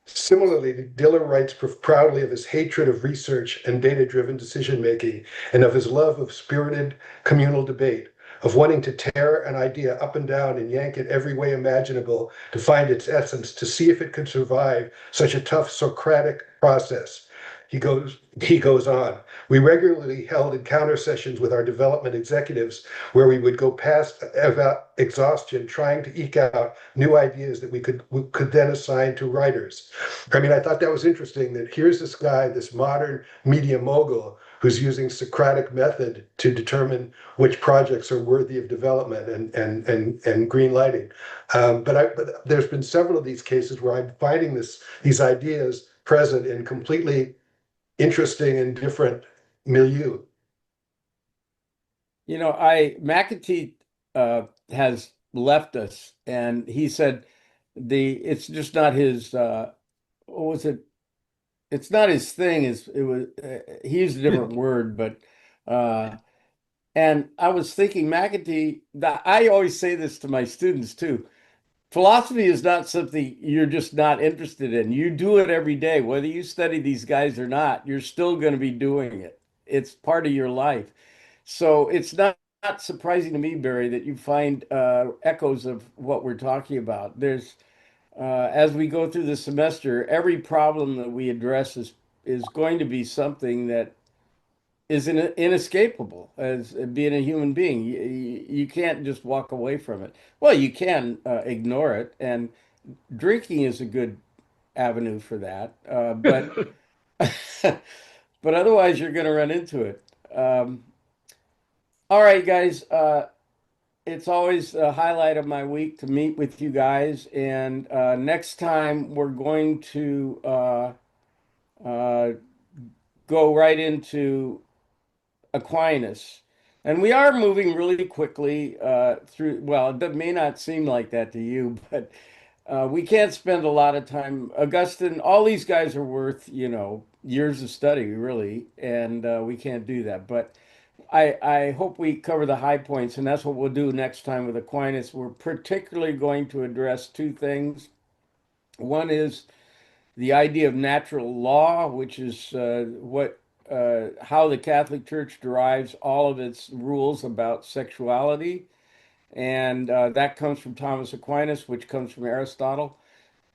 Similarly, Diller writes proudly of his hatred of research and data-driven decision-making, and of his love of spirited communal debate, of wanting to tear an idea up and down and yank it every way imaginable to find its essence, to see if it could survive such a tough Socratic process. He goes on. We regularly held encounter sessions with our development executives where we would go past exhaustion trying to eke out new ideas that we could then assign to writers. I mean, I thought that was interesting that here's this guy, this modern media mogul, who's using Socratic method to determine which projects are worthy of development and green lighting. But there's been several of these cases where I'm finding these ideas present in completely interesting and different milieu. I McAtee has left us, and he said it's just not his what was it? It's not his thing. It was he used a different word, but uh, and I was thinking McAtee. That I always say this to my students too. Philosophy is not something you're just not interested in. You do it every day, whether you study these guys or not. You're still going to be doing it. It's part of your life. So it's not surprising to me, Barry, that you find echoes of what we're talking about. As we go through the semester, every problem that we address is going to be something that is inescapable as being a human being. You can't just walk away from it. Well, you can ignore it, and drinking is a good avenue for that. But but otherwise, you're going to run into it. All right, guys. It's always a highlight of my week to meet with you guys. And next time we're going to uh, go right into Aquinas. And we are moving really quickly through, well, it may not seem like that to you, but we can't spend a lot of time. Augustine, all these guys are worth, years of study, really, and we can't do that. But I hope we cover the high points, and that's what we'll do next time with Aquinas. We're particularly going to address two things. One is the idea of natural law, which is how the Catholic Church derives all of its rules about sexuality, and that comes from Thomas Aquinas, which comes from Aristotle.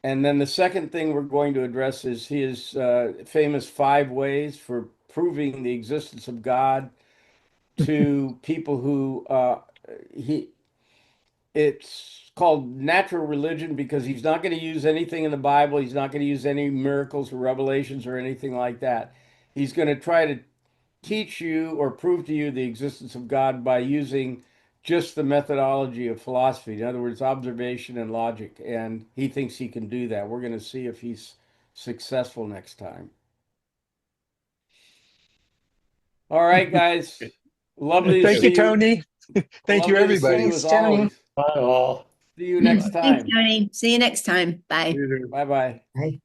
And then the second thing we're going to address is his famous 5 ways for proving the existence of God to people who he it's called natural religion because he's not going to use anything in the Bible. He's not going to use any miracles or revelations or anything like that. He's going to try to teach you or prove to you the existence of God by using just the methodology of philosophy. In other words, observation and logic. And he thinks he can do that. We're going to see if he's successful next time. All right, guys. Lovely to Thank you, see you. Tony. Thank you, Lovely to see you everybody. as Thanks, Tony. always. Bye all. See you next Thanks, time. Tony. See you next time. Bye. Bye bye. Bye.